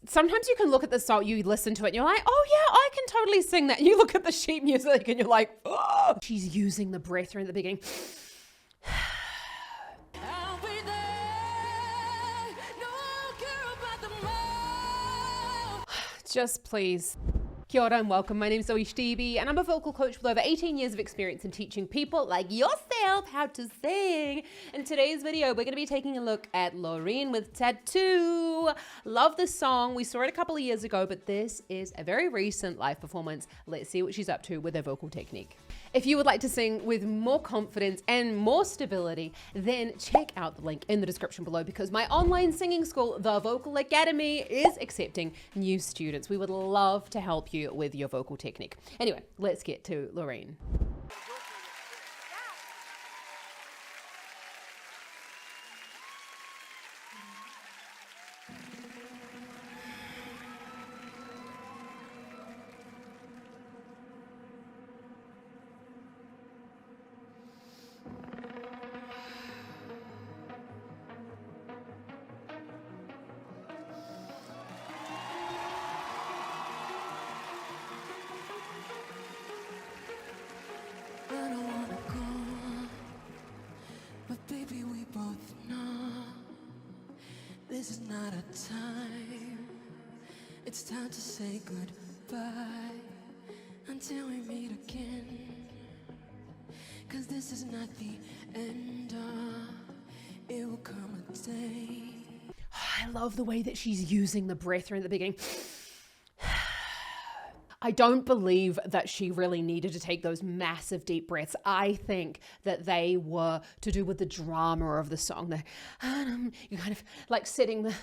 sometimes you can look at the song, you listen to it and you're like, oh yeah, I can totally sing that. And you look at the sheet music and you're like, oh. She's using the breath right at the beginning. Just please. Kia ora and welcome. My name is ZoeStibi and I'm a vocal coach with over 18 years of experience in teaching people like yourself how to sing. In today's video, we're going to be taking a look at Loreen with Tattoo. Love this song. We saw it a couple of years ago, but this is a very recent live performance. Let's see what she's up to with her vocal technique. If you would like to sing with more confidence and more stability, then check out the link in the description below because my online singing school, the Vocal Academy, is accepting new students. We would love to help you with your vocal technique. Anyway, let's get to Loreen. Baby, we both know this is not a time. It's time to say goodbye until we meet again. 'Cause this is not the end. It will come a day. I love the way that she's using the breath right at the beginning. I don't believe that she really needed to take those massive deep breaths. I think that they were to do with the drama of the song. You're kind of like setting the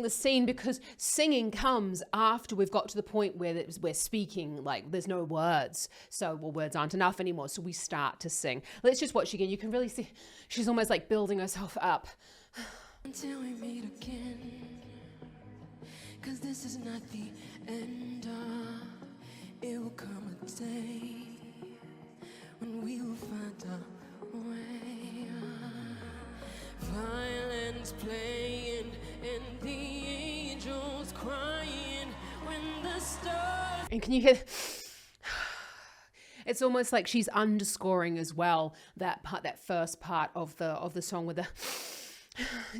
scene, because singing comes after we've got to the point where we're speaking, like there's no words. So, well, words aren't enough anymore. So we start to sing. Let's just watch again. You can really see she's almost like building herself up. Until we meet again. 'Cause this is not the end. It will come a day when we will find our way. Violins playing and the angels crying when the stars. And can you hear? It's almost like she's underscoring as well that part, that first part of the song with the,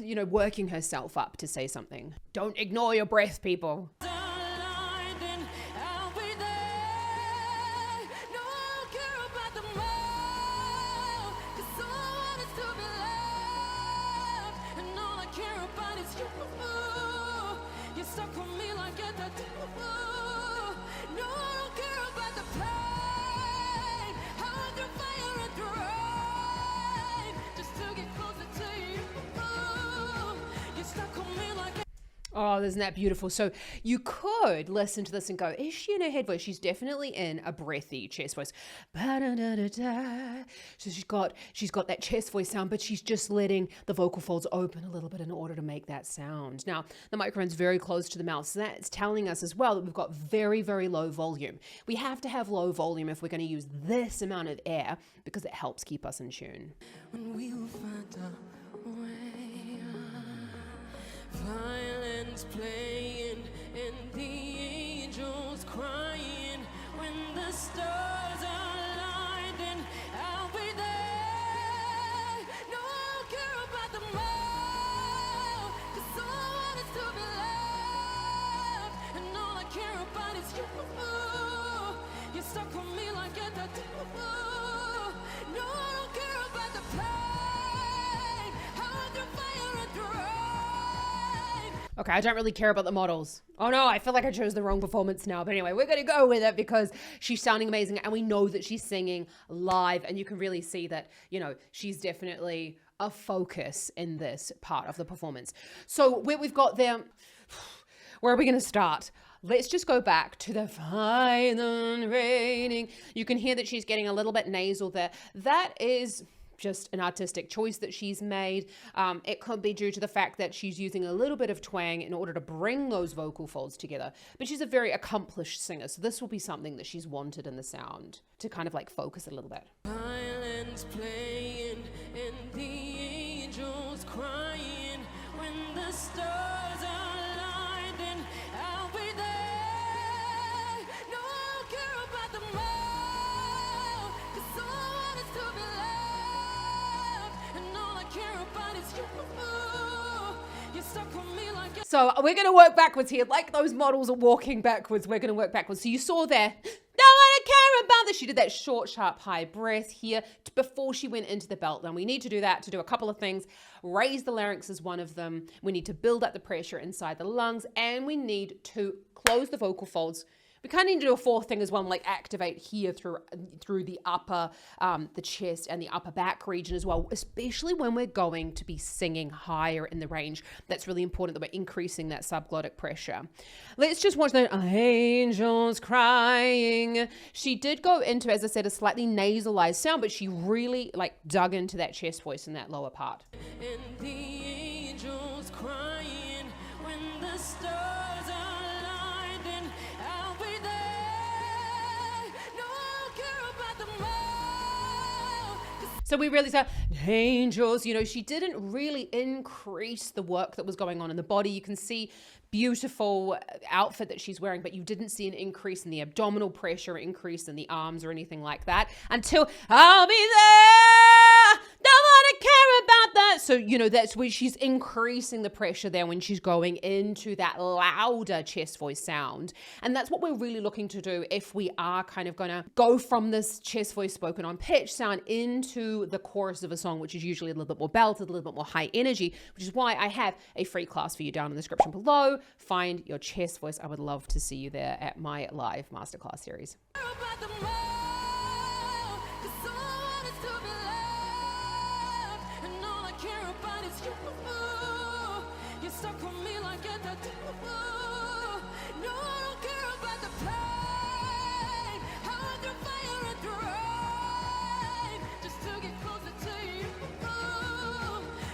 you know, working herself up to say something. Don't ignore your breath, people. You stuck with me like a tattoo. No, I don't care about the pain. How I can fire and rain just to get closer to you. You stuck with me like a. Oh, isn't that beautiful? So you could listen to this and go, is she in her head voice? She's definitely in a breathy chest voice. Ba-da-da-da-da. So she's got that chest voice sound, but she's just letting the vocal folds open a little bit in order to make that sound. Now, the microphone's very close to the mouth, so that's telling us as well that we've got very, very low volume. We have to have low volume if we're going to use this amount of air because it helps keep us in tune. When we will find our way. Violins playing and the angels crying when the stars are aligned, and I'll be there. No, I don't care about the mile, 'cause all I want is to be loved, and all I care about is you. You stuck with me like a tattoo. No, I don't care about the pain. How I can fire and rain. Okay, I don't really care about the models. Oh no, I feel like I chose the wrong performance now. But anyway, we're going to go with it because she's sounding amazing and we know that she's singing live, and you can really see that, you know, she's definitely a focus in this part of the performance. So where we've got there, where are we going to start? Let's just go back to the final rating. You can hear that she's getting a little bit nasal there. That is just an artistic choice that she's made. It could be due to the fact that she's using a little bit of twang in order to bring those vocal folds together. But she's a very accomplished singer, so this will be something that she's wanted in the sound to kind of like focus a little bit. Violins playing and the angels crying when the stars are aligned, and So we're going to work backwards here. Like those models are walking backwards, we're going to work backwards. So you saw there, don't want to care about this. She did that short, sharp, high breath here before she went into the belt. And we need to do that to do a couple of things. Raise the larynx is one of them. We need to build up the pressure inside the lungs, and we need to close the vocal folds. We kind of need to do a fourth thing as well, like activate here through the upper, the chest and the upper back region as well, especially when we're going to be singing higher in the range. That's really important that we're increasing that subglottic pressure. Let's just watch that angels crying. She did go into, as I said, a slightly nasalized sound, but she really like dug into that chest voice in that lower part. And the angels crying when the stars are aligned, and I'll be there. No, I don't care about the mile. So we really said angels, you know, she didn't really increase the work that was going on in the body. You can see beautiful outfit that she's wearing, but you didn't see an increase in the abdominal pressure, increase in the arms or anything like that until I'll be there. Don't want to care about that. So, you know, that's where she's increasing the pressure there when she's going into that louder chest voice sound. And that's what we're really looking to do if we are kind of going to go from this chest voice spoken on pitch sound into the chorus of a song, which is usually a little bit more belted, a little bit more high energy, which is why I have a free class for you down in the description below. Find your chest voice. I would love to see you there at my live masterclass series. About the mile, 'cause someone is to be loved, and all I care about is you. You're stuck on me like a tattoo. No, I don't care about the pain. How I can fire and drain just to get closer to you.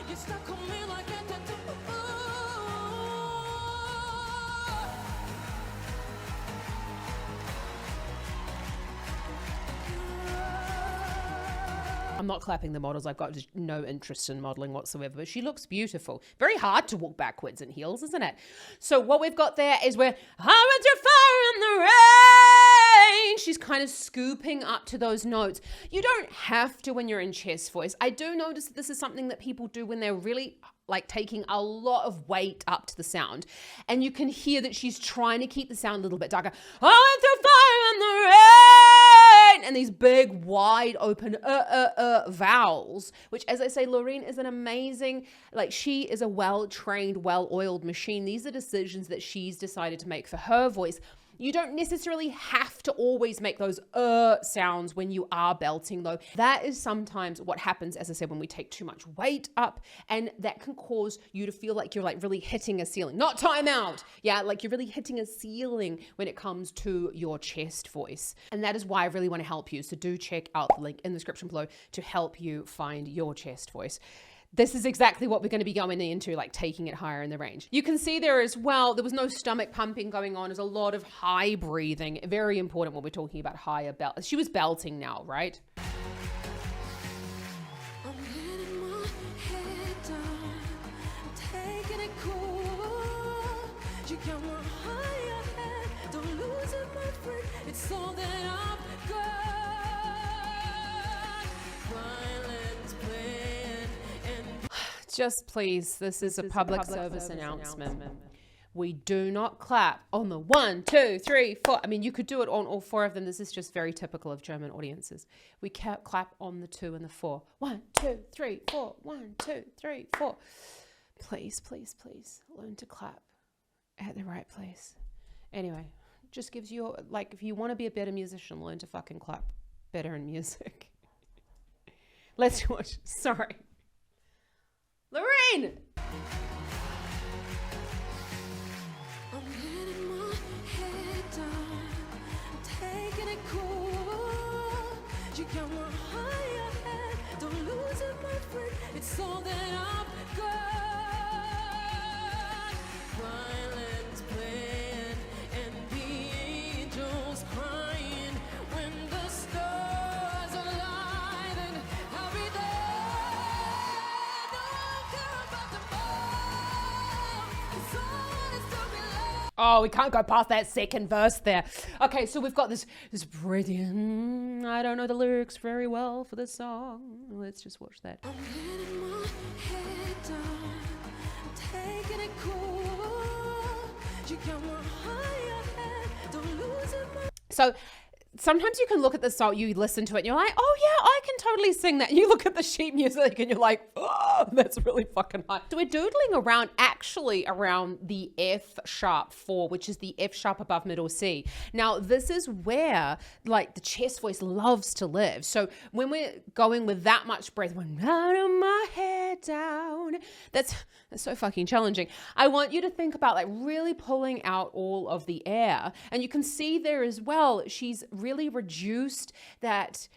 You're stuck on me like a tattoo. I'm not clapping the models. I've got just no interest in modeling whatsoever, but she looks beautiful. Very hard to walk backwards in heels, isn't it? So what we've got there is where I went to fire in the rain. She's kind of scooping up to those notes. You don't have to when you're in chest voice. I do notice that this is something that people do when they're really like taking a lot of weight up to the sound. And you can hear that she's trying to keep the sound a little bit darker. I went to fire in the rain. And these big, wide open vowels, which, as I say, Loreen is an amazing, like she is a well-trained, well-oiled machine. These are decisions that she's decided to make for her voice. You don't necessarily have to always make those sounds when you are belting though. That is sometimes what happens, as I said, when we take too much weight up, and that can cause you to feel like you're like really hitting a ceiling. Not time out. Yeah, like you're really hitting a ceiling when it comes to your chest voice. And that is why I really want to help you. So do check out the link in the description below to help you find your chest voice. This is exactly what we're going to be going into, like taking it higher in the range. You can see there as well, there was no stomach pumping going on. There's a lot of high breathing. Very important when we're talking about higher belt. She was belting now, right? I'm letting my head down, taking it cool. You got my higher head, don't lose it, my friend. It's all that I've got. Violence playing and Just please, this is a public service announcement. We do not clap on the 1, 2, 3, 4. I mean, you could do it on all 4 of them. This is just very typical of German audiences. We can't clap on the 2 and the 4. 1, 2, 3, 4. 1, 2, 3, 4. Please, please, please learn to clap at the right place. Anyway, just gives you, like, if you want to be a better musician, learn to fucking clap better in music. Let's watch. Sorry. Loreen! I'm letting my head down, taking it cool. You got my higher head, don't lose it, my friend. It's all that I've got. Violence playing and the angels crying when the stars align, and I'll be there. No, I don't care about the ball, 'cause someone is to be loved. Oh, we can't go past that second verse there. Okay, so we've got this brilliant, I don't know the lyrics very well for this song. Let's just watch that. I'm letting my head down, taking it cool. You got my higher head, don't lose it. So sometimes you can look at the song, you listen to it and you're like, oh yeah, I can totally sing that. You look at the sheet music and you're like, oh, that's really fucking high. So we're doodling around, actually around the F sharp 4, which is the F sharp above middle C. Now this is where like the chest voice loves to live. So when we're going with that much breath, when out of my head down, that's so fucking challenging. I want you to think about like really pulling out all of the air. And you can see there as well, she's really reduced that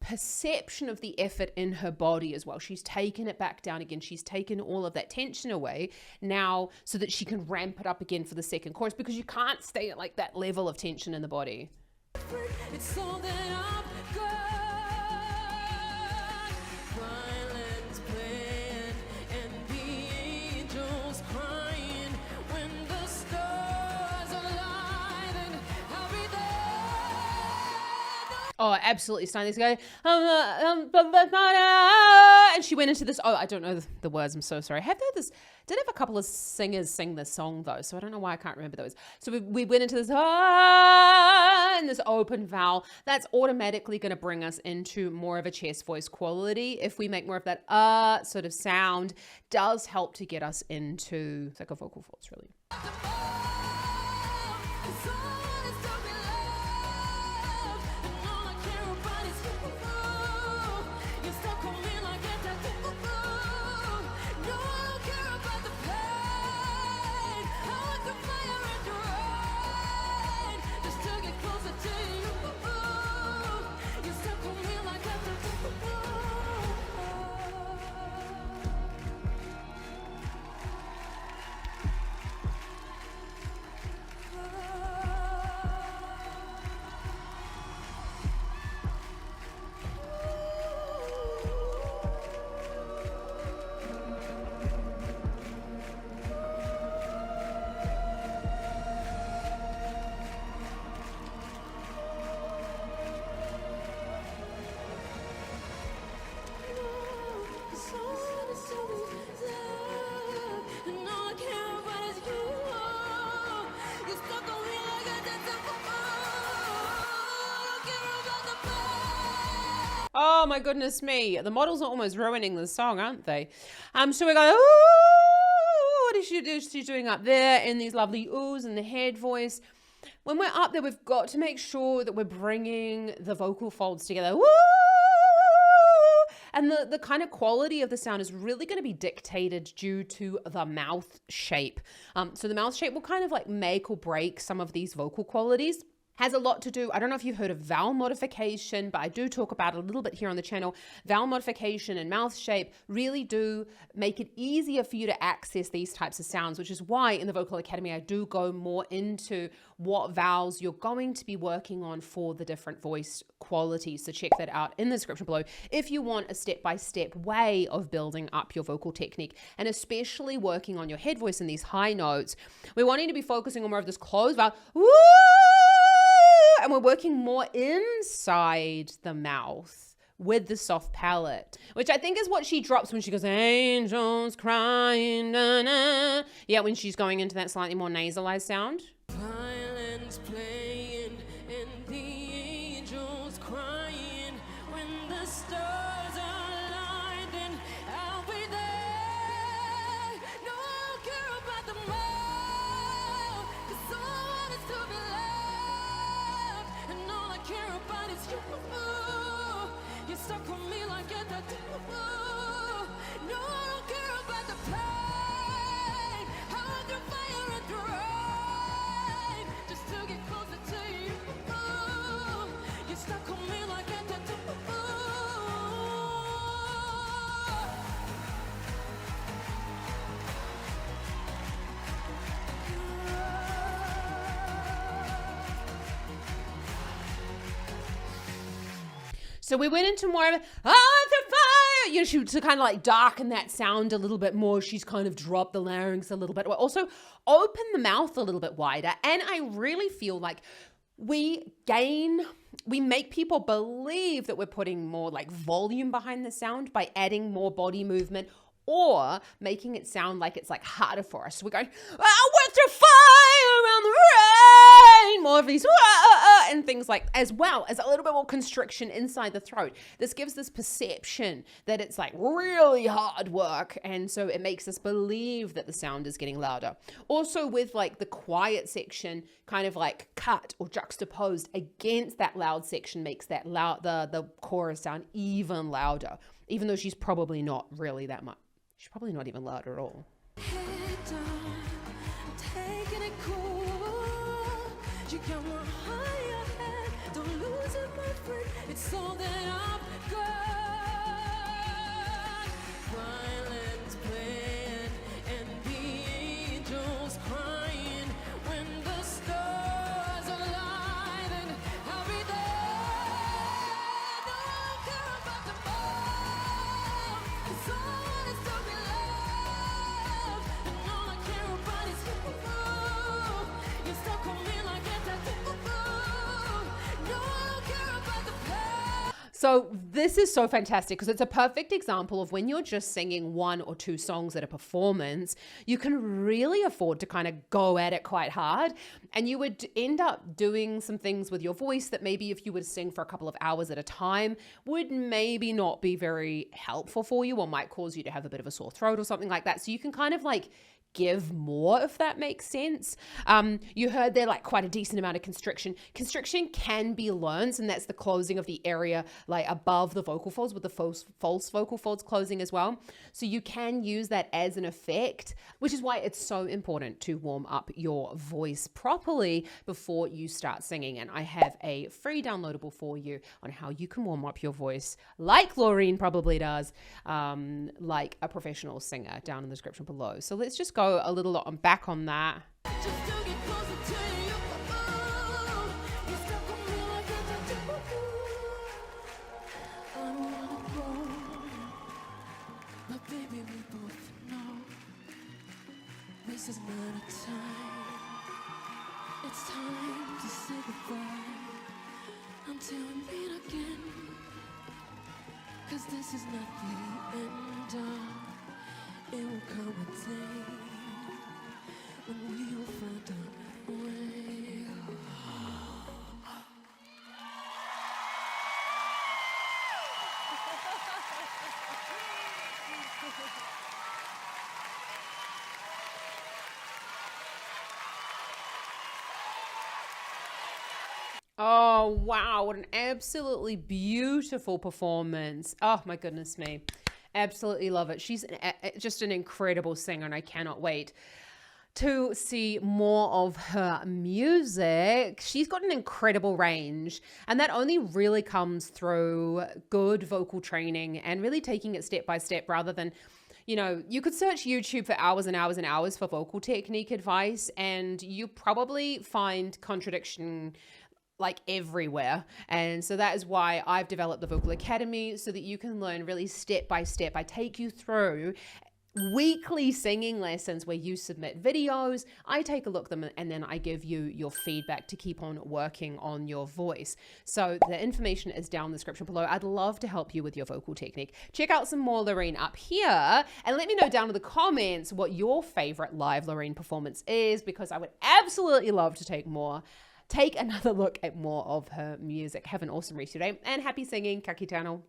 perception of the effort in her body as well. She's taken it back down again. She's taken all of that tension away now so that she can ramp it up again for the second chorus, because you can't stay at like that level of tension in the body. It's all that I've got. Violins playing and the angels crying. When the stars align, and I'll be there. Oh, absolutely stunning. This guy, and she went into this. Oh, I don't know the words. I'm so sorry. I have heard this. Did have a couple of singers sing this song though, so I don't know why I can't remember those. So we went into this and this open vowel. That's automatically going to bring us into more of a chest voice quality. If we make more of that sort of sound, does help to get us into like a vocal folds, really. Oh my goodness me. The models are almost ruining the song, aren't they? So we're going, ooh, what is she doing? She's doing up there in these lovely oohs and the head voice. When we're up there, we've got to make sure that we're bringing the vocal folds together. Woo! And the kind of quality of the sound is really going to be dictated due to the mouth shape. So the mouth shape will kind of like make or break some of these vocal qualities. Has a lot to do, I don't know if you've heard of vowel modification, but I do talk about it a little bit here on the channel. Vowel modification and mouth shape really do make it easier for you to access these types of sounds, which is why in the Vocal Academy, I do go more into what vowels you're going to be working on for the different voice qualities. So check that out in the description below if you want a step-by-step way of building up your vocal technique, and especially working on your head voice in these high notes. We're wanting to be focusing on more of this closed vowel. Woo! And we're working more inside the mouth with the soft palate, which I think is what she drops when she goes, angels crying, na, na. Yeah, when she's going into that slightly more nasalized sound. Violins playing and the angels crying. When the stars align, then I'll be there. No, I don't care about the mile, 'cause all is to be left, and all I care about is you. You stuck with me like at the door. No, I don't care about the pain. How I can fire and rain just to get closer to you. You stuck with me like at the door. So we went into more of a, oh, it's a fire! You know, to kind of like darken that sound a little bit more. She's kind of dropped the larynx a little bit. Also open the mouth a little bit wider. And I really feel like we make people believe that we're putting more like volume behind the sound by adding more body movement or making it sound like it's like harder for us. So we're going, I went through fire around the rain, more of these and things like, as well as a little bit more constriction inside the throat. This gives this perception that it's like really hard work, and so it makes us believe that the sound is getting louder. Also with like the quiet section kind of like cut or juxtaposed against that loud section makes that loud, the chorus sound even louder, even though she's probably not really that much. She's probably not even loud at all. Head down, taking it cool. You got more higher head. Don't lose it, my friend. It's all that I've got. Violins playing and the angels crying. When the stars align, and I'll be there. Don't care about the ball. 'Cause all I want is to be loved. And all I care about is you. You stuck on me like a tattoo. No, I don't care about the past. So this is so fantastic because it's a perfect example of when you're just singing one or two songs at a performance, you can really afford to kind of go at it quite hard, and you would end up doing some things with your voice that maybe if you would sing for a couple of hours at a time would maybe not be very helpful for you, or might cause you to have a bit of a sore throat or something like that. So you can kind of like give more, if that makes sense. You heard there like quite a decent amount of constriction. Constriction can be learned, and that's the closing of the area like above the vocal folds, with the false vocal folds closing as well. So you can use that as an effect, which is why it's so important to warm up your voice properly before you start singing. And I have a free downloadable for you on how you can warm up your voice like Loreen probably does, like a professional singer, down in the description below. So let's just go a little back on that. Just to get closer to you. You stuck on me like a tattoo. I don't wanna go, but baby, we both know this is not a time. It's time to say goodbye until we meet again. 'Cause this is not the end. It will come a day when we will find a way. Oh, wow. What an absolutely beautiful performance. Oh, my goodness me. Absolutely love it. She's just an incredible singer, and I cannot wait to see more of her music. She's got an incredible range, and that only really comes through good vocal training and really taking it step by step rather than, you know, you could search YouTube for hours and hours and hours for vocal technique advice, and you probably find contradiction like everywhere. And so that is why I've developed the Vocal Academy, so that you can learn really step by step. I take you through weekly singing lessons where you submit videos, I take a look at them, and then I give you your feedback to keep on working on your voice. So the information is down in the description below. I'd love to help you with your vocal technique. Check out some more Loreen up here, and let me know down in the comments what your favorite live Loreen performance is, because I would absolutely love to take another look at more of her music. Have an awesome rest of your day, and happy singing. Ka kite anō.